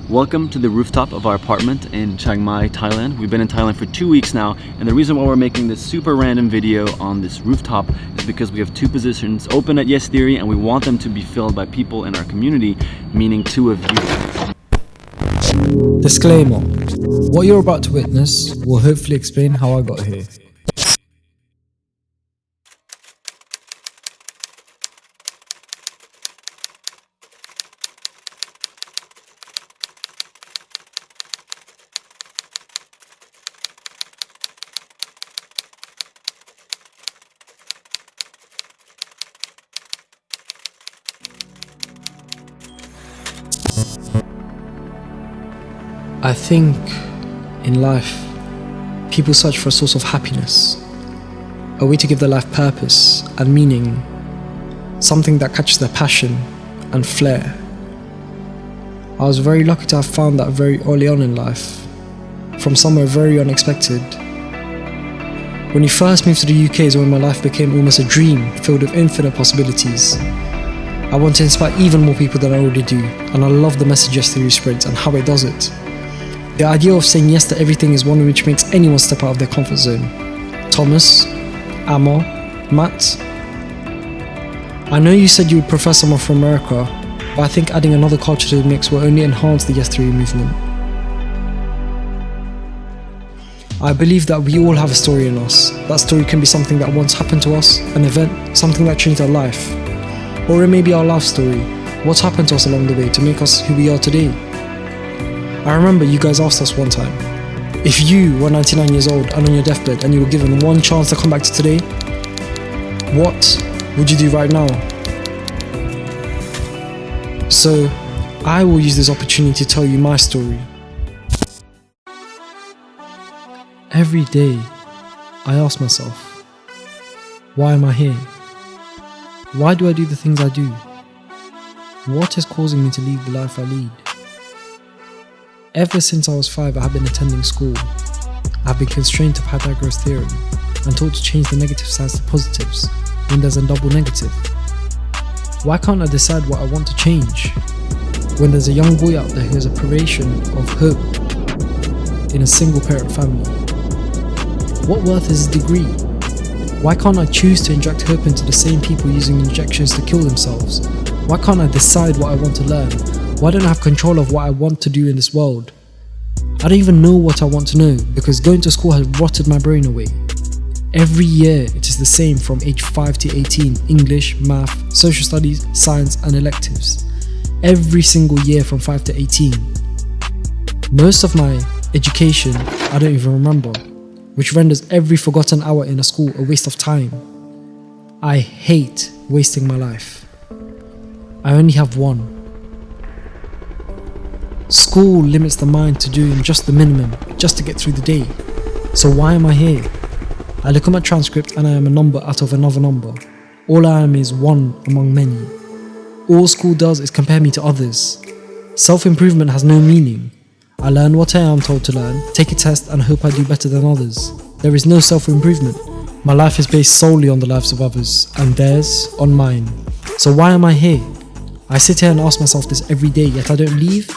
Welcome to the rooftop of our apartment in Chiang Mai, Thailand. We've been in Thailand for 2 weeks now, and the reason why we're making this super random video on this rooftop is because we have 2 positions open at Yes Theory and we want them to be filled by people in our community, meaning 2 of you. Disclaimer: what you're about to witness will hopefully explain how I got here. I think in life, people search for a source of happiness, a way to give their life purpose and meaning, something that catches their passion and flair. I was very lucky to have found that very early on in life, from somewhere very unexpected. When we first moved to the UK is when my life became almost a dream filled with infinite possibilities. I want to inspire even more people than I already do, and I love the message Yes Theory spreads and how it does it. The idea of saying yes to everything is one which makes anyone step out of their comfort zone. Thomas, Amar, Matt. I know you said you would prefer someone from America, but I think adding another culture to the mix will only enhance the Yes Theory movement. I believe that we all have a story in us. That story can be something that once happened to us, an event, something that changed our life. Or it may be our life story, what's happened to us along the way to make us who we are today. I remember you guys asked us one time, if you were 99 years old and on your deathbed and you were given one chance to come back to today, what would you do right now? So, I will use this opportunity to tell you my story. Every day, I ask myself, why am I here? Why do I do the things I do? What is causing me to lead the life I lead? Ever since I was 5, I have been attending school. I have been constrained to Pythagoras' theorem and taught to change the negative sides to positives when there's a double negative. Why can't I decide what I want to change when there's a young boy out there who has a privation of hope in a single parent family? What worth is his degree? Why can't I choose to inject hope into the same people using injections to kill themselves? Why can't I decide what I want to learn? Why don't I have control of what I want to do in this world? I don't even know what I want to know because going to school has rotted my brain away. Every year it is the same from age 5 to 18, English, math, social studies, science and electives. Every single year from 5 to 18. Most of my education I don't even remember, which renders every forgotten hour in a school a waste of time. I hate wasting my life. I only have one. School limits the mind to doing just the minimum, just to get through the day. So why am I here? I look at my transcript and I am a number out of another number. All I am is one among many. All school does is compare me to others. Self-improvement has no meaning. I learn what I am told to learn, take a test and hope I do better than others. There is no self-improvement. My life is based solely on the lives of others, and theirs on mine. So why am I here? I sit here and ask myself this every day, yet I don't leave.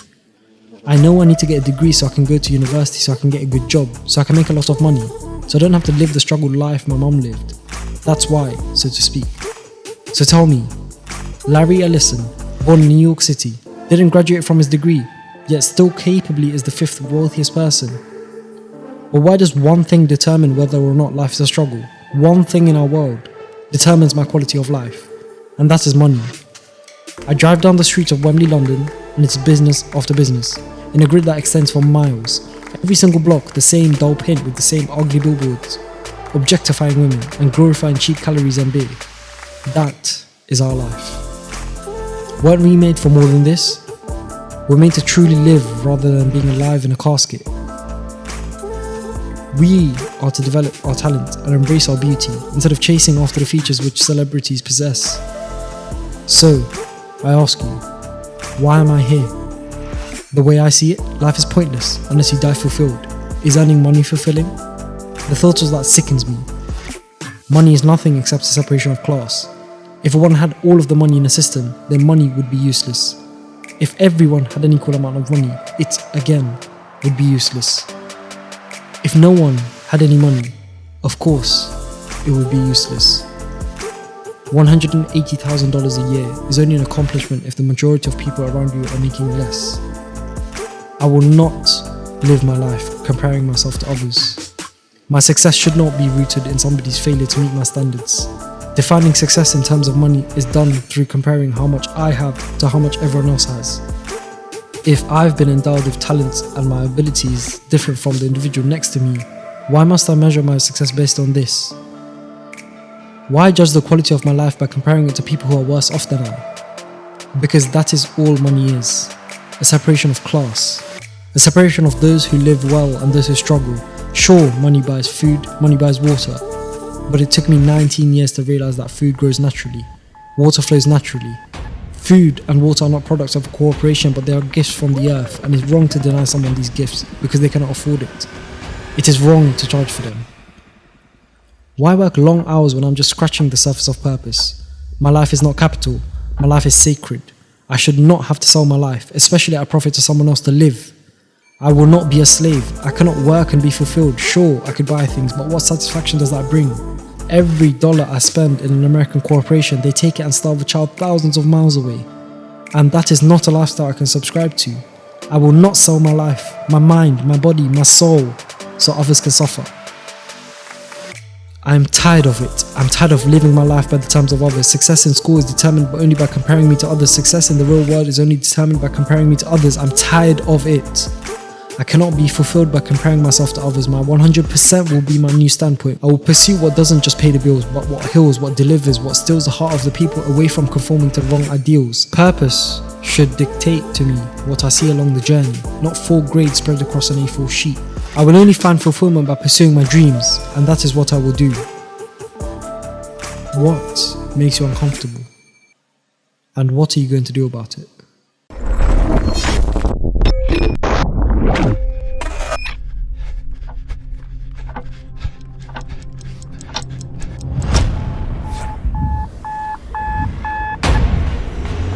I know I need to get a degree so I can go to university, so I can get a good job, so I can make a lot of money, so I don't have to live the struggled life my mum lived. That's why, so to speak. So tell me, Larry Ellison, born in New York City, didn't graduate from his degree, yet still capably is the 5th wealthiest person. But why does one thing determine whether or not life is a struggle? One thing in our world determines my quality of life, and that is money. I drive down the streets of Wembley, London, and it's business after business, in a grid that extends for miles. Every single block, the same dull paint with the same ugly billboards, objectifying women and glorifying cheap calories and beer. That is our life. Weren't we made for more than this? We're made to truly live rather than being alive in a casket. We are to develop our talent and embrace our beauty instead of chasing after the features which celebrities possess. So, I ask you, why am I here? The way I see it, life is pointless unless you die fulfilled. Is earning money fulfilling? The thought of that sickens me. Money is nothing except a separation of class. If one had all of the money in a system, then money would be useless. If everyone had an equal amount of money, it, again, would be useless. If no one had any money, of course, it would be useless. $180,000 a year is only an accomplishment if the majority of people around you are making less. I will not live my life comparing myself to others. My success should not be rooted in somebody's failure to meet my standards. Defining success in terms of money is done through comparing how much I have to how much everyone else has. If I've been endowed with talents and my abilities different from the individual next to me, why must I measure my success based on this? Why judge the quality of my life by comparing it to people who are worse off than I? Because that is all money is. A separation of class. A separation of those who live well and those who struggle. Sure, money buys food, money buys water. But it took me 19 years to realize that food grows naturally. Water flows naturally. Food and water are not products of cooperation, but they are gifts from the earth, and it's wrong to deny someone these gifts because they cannot afford it. It is wrong to charge for them. Why work long hours when I'm just scratching the surface of purpose? My life is not capital. My life is sacred. I should not have to sell my life, especially at a profit to someone else to live. I will not be a slave. I cannot work and be fulfilled. Sure, I could buy things, but what satisfaction does that bring? Every dollar I spend in an American corporation, they take it and starve a child thousands of miles away. And that is not a lifestyle I can subscribe to. I will not sell my life, my mind, my body, my soul, so others can suffer. I am tired of it. I'm tired of living my life by the terms of others. Success in school is determined only by comparing me to others. Success in the real world is only determined by comparing me to others. I'm tired of it. I cannot be fulfilled by comparing myself to others. My 100% will be my new standpoint. I will pursue what doesn't just pay the bills, but what heals, what delivers, what steals the heart of the people away from conforming to wrong ideals. Purpose should dictate to me what I see along the journey, not 4 grades spread across an A4 sheet. I will only find fulfillment by pursuing my dreams, and that is what I will do. What makes you uncomfortable? And what are you going to do about it?